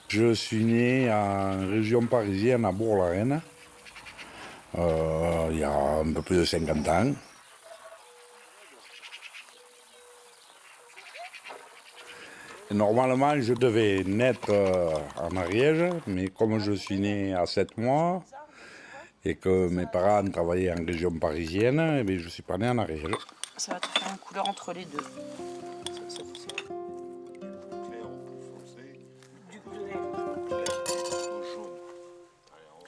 Je suis né en région parisienne, à Bourg-la-Reine, il y a un peu plus de 50 ans. Normalement, je devais naître en Ariège, mais comme je suis né à 7 mois et que mes parents travaillaient en région parisienne, eh bien, je ne suis pas né en Ariège. Ça va te faire une couleur entre les deux. Clair ou plus foncé. Du clair. Clair au jaune. Allez, on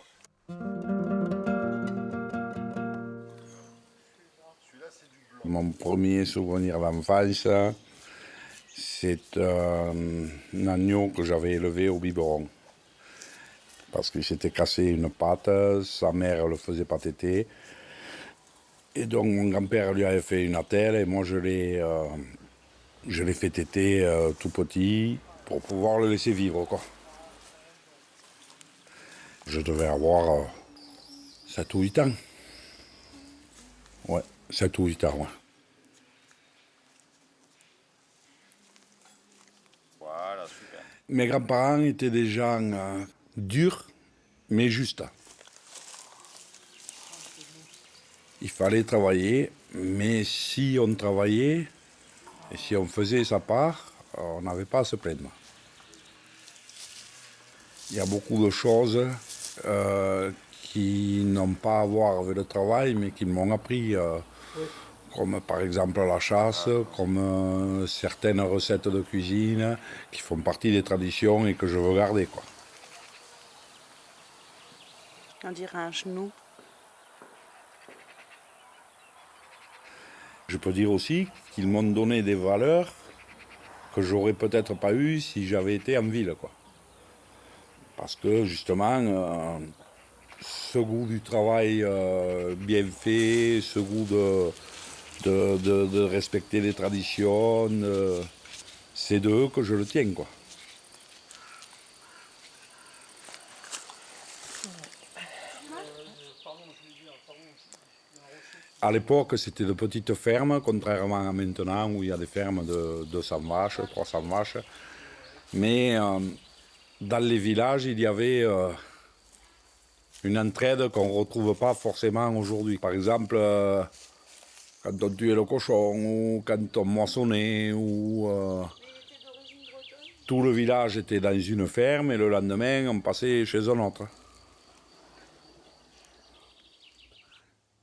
va. Celui-là, c'est du blanc. Mon premier souvenir d'enfance, c'est un agneau que j'avais élevé au biberon. Parce qu'il s'était cassé une patte, sa mère le faisait pas téter. Et donc mon grand-père lui avait fait une attelle et moi je l'ai fait téter tout petit pour pouvoir le laisser vivre, quoi. Je devais avoir 7 ou 8 ans. Ouais, 7 ou 8 ans, ouais. Voilà, super. Mes grands-parents étaient des gens durs, mais justes. Il fallait travailler, mais si on travaillait et si on faisait sa part, on n'avait pas à se plaindre. Il y a beaucoup de choses qui n'ont pas à voir avec le travail, mais qui m'ont appris, comme par exemple la chasse, comme certaines recettes de cuisine qui font partie des traditions et que je veux garder, quoi. On dirait un genou. Je peux dire aussi qu'ils m'ont donné des valeurs que j'aurais peut-être pas eues si j'avais été en ville, quoi. Parce que justement, ce goût du travail bien fait, ce goût de respecter les traditions, c'est de eux que je le tiens, quoi. À l'époque, c'était de petites fermes, contrairement à maintenant où il y a des fermes de 200 vaches, 300 vaches. Mais dans les villages, il y avait une entraide qu'on ne retrouve pas forcément aujourd'hui. Par exemple, quand on tuait le cochon, ou quand on moissonnait, ou tout le village était dans une ferme et le lendemain, on passait chez un autre.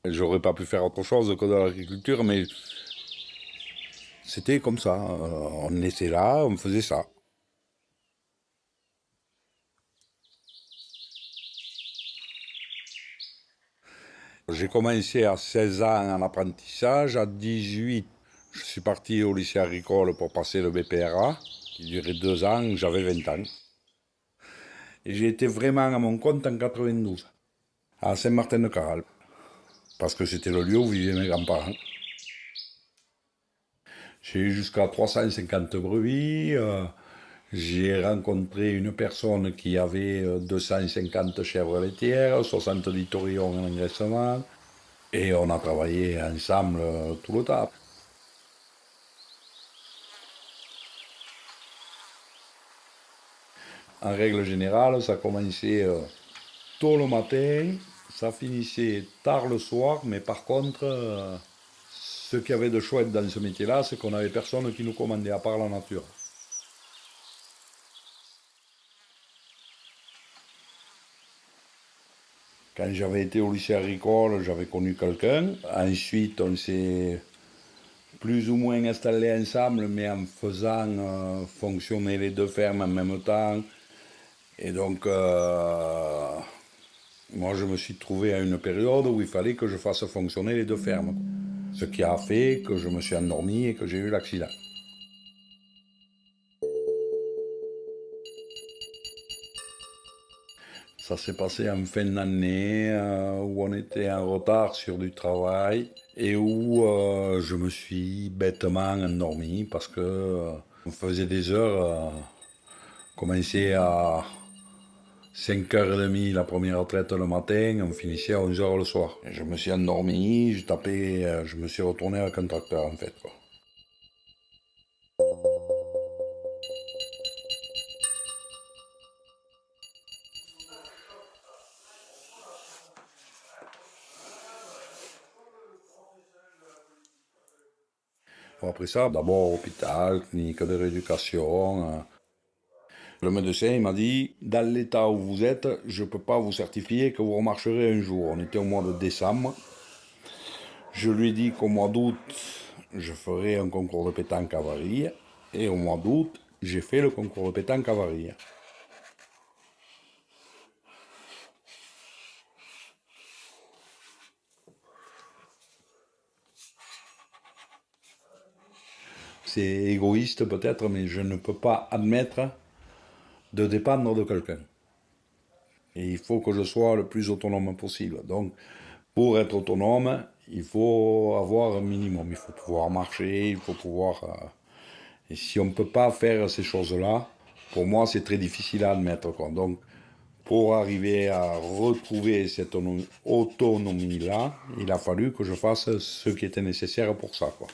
J'aurais pas pu faire autre chose que de l'agriculture, mais c'était comme ça. On était là, on faisait ça. J'ai commencé à 16 ans en apprentissage. À 18, je suis parti au lycée agricole pour passer le BPRA, qui durait 2 ans, j'avais 20 ans. Et j'ai été vraiment à mon compte en 92, à Saint-Martin-de-Caral, parce que c'était le lieu où vivaient mes grands-parents. J'ai eu jusqu'à 350 brebis. J'ai rencontré une personne qui avait 250 chèvres laitières, 70 taurillons en engraissement. Et on a travaillé ensemble tout le temps. En règle générale, ça commençait tôt le matin, ça finissait tard le soir, mais par contre, ce qu'il y avait de chouette dans ce métier-là, c'est qu'on n'avait personne qui nous commandait à part la nature. Quand j'avais été au lycée agricole, j'avais connu quelqu'un. Ensuite, on s'est plus ou moins installés ensemble, mais en faisant fonctionner les deux fermes en même temps. Et donc, moi, je me suis trouvé à une période où il fallait que je fasse fonctionner les deux fermes. Ce qui a fait que je me suis endormi et que j'ai eu l'accident. Ça s'est passé en fin d'année où on était en retard sur du travail et où je me suis bêtement endormi parce que on faisait des heures, commençait à 5h30 la première retraite le matin, on finissait à 11h le soir. Et je me suis endormi, je me suis retourné avec un tracteur en fait, quoi. Bon, après ça, d'abord hôpital, clinique de rééducation. Le médecin il m'a dit, dans l'état où vous êtes, je ne peux pas vous certifier que vous remarcherez un jour. On était au mois de décembre. Je lui ai dit qu'au mois d'août, je ferai un concours de pétanque à Varilhes. Et au mois d'août, j'ai fait le concours de pétanque à Varilhes. C'est égoïste peut-être, mais je ne peux pas admettre de dépendre de quelqu'un. Et il faut que je sois le plus autonome possible. Donc, pour être autonome, il faut avoir un minimum. Il faut pouvoir marcher, il faut pouvoir... Et si on ne peut pas faire ces choses-là, pour moi, c'est très difficile à admettre, quoi. Donc, pour arriver à retrouver cette autonomie-là, il a fallu que je fasse ce qui était nécessaire pour ça, quoi.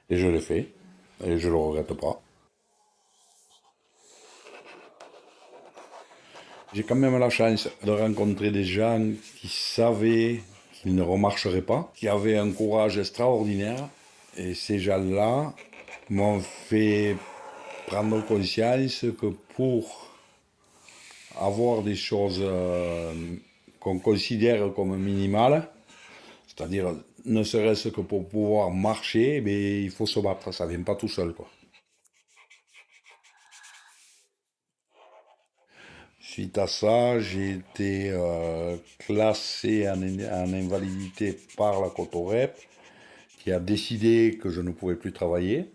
Et je l'ai fait, et je ne le regrette pas. J'ai quand même la chance de rencontrer des gens qui savaient qu'ils ne remarcheraient pas, qui avaient un courage extraordinaire. Et ces gens-là m'ont fait prendre conscience que pour avoir des choses qu'on considère comme minimales, c'est-à-dire ne serait-ce que pour pouvoir marcher, mais il faut se battre, ça ne vient pas tout seul, quoi. Suite à ça, j'ai été classé en invalidité par la Cotorep, qui a décidé que je ne pouvais plus travailler,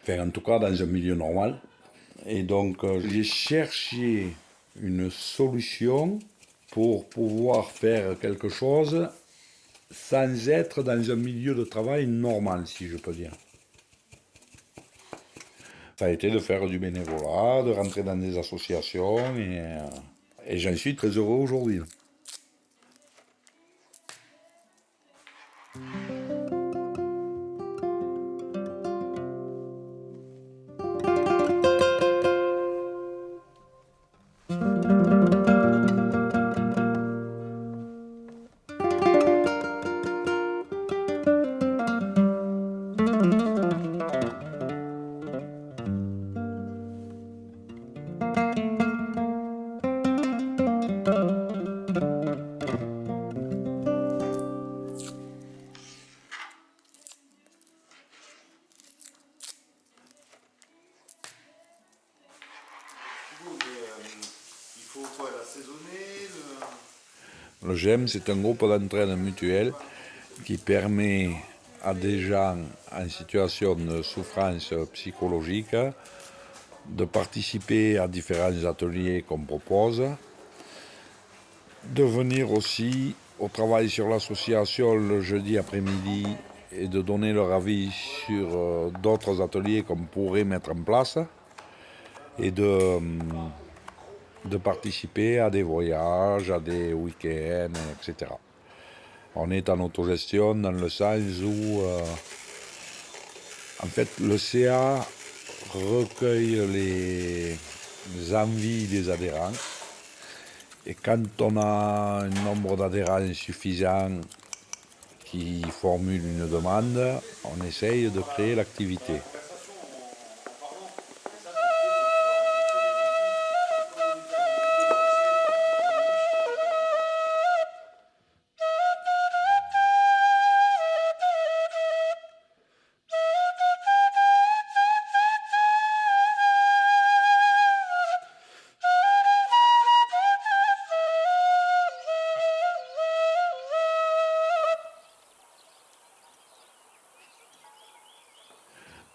enfin en tout cas dans un milieu normal. Et donc j'ai cherché une solution pour pouvoir faire quelque chose sans être dans un milieu de travail normal, si je peux dire. Ça a été de faire du bénévolat, de rentrer dans des associations et j'en suis très heureux aujourd'hui. Il faut quoi, l'assaisonner Le GEM, c'est un groupe d'entraide mutuel qui permet à des gens en situation de souffrance psychologique de participer à différents ateliers qu'on propose, de venir aussi au travail sur l'association le jeudi après-midi et de donner leur avis sur d'autres ateliers qu'on pourrait mettre en place et de participer à des voyages, à des week-ends, etc. On est en autogestion dans le sens où, en fait, le CA recueille les envies des adhérents. Et quand on a un nombre d'adhérents suffisant qui formulent une demande, on essaye de créer l'activité.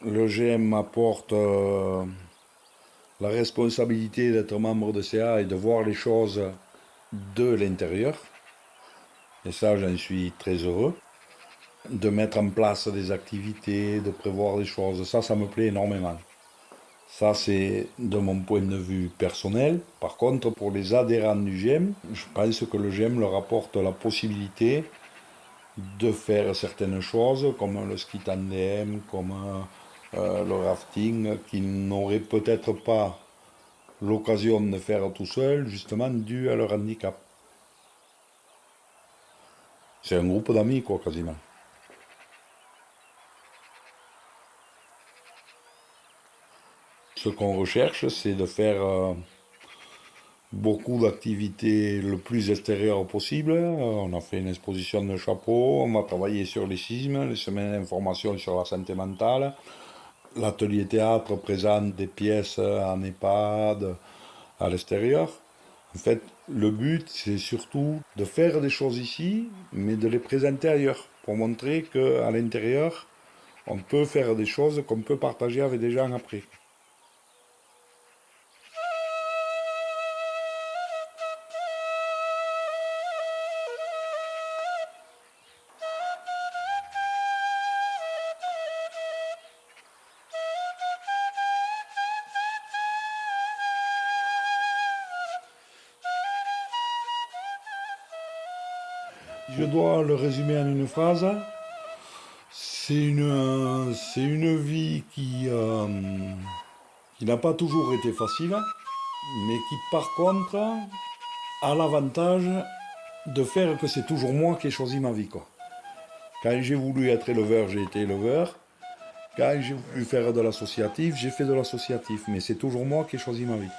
Le GM m'apporte la responsabilité d'être membre de CA et de voir les choses de l'intérieur. Et ça, j'en suis très heureux. De mettre en place des activités, de prévoir des choses, ça me plaît énormément. Ça, c'est de mon point de vue personnel. Par contre, pour les adhérents du GEM, je pense que le GEM leur apporte la possibilité de faire certaines choses, comme le ski tandem, comme le rafting, qu'ils n'auraient peut-être pas l'occasion de faire tout seul, justement dû à leur handicap. C'est un groupe d'amis, quoi, quasiment. Ce qu'on recherche, c'est de faire beaucoup d'activités le plus extérieures possible. On a fait une exposition de chapeaux, on va travailler sur les sismes, les semaines d'information sur la santé mentale. L'atelier théâtre présente des pièces en EHPAD à l'extérieur. En fait, le but, c'est surtout de faire des choses ici, mais de les présenter ailleurs, pour montrer qu'à l'intérieur, on peut faire des choses qu'on peut partager avec des gens après. Je dois le résumer en une phrase. C'est une vie qui n'a pas toujours été facile, mais qui par contre a l'avantage de faire que c'est toujours moi qui ai choisi ma vie, quoi. Quand j'ai voulu être éleveur, j'ai été éleveur. Quand j'ai voulu faire de l'associatif, j'ai fait de l'associatif. Mais c'est toujours moi qui ai choisi ma vie.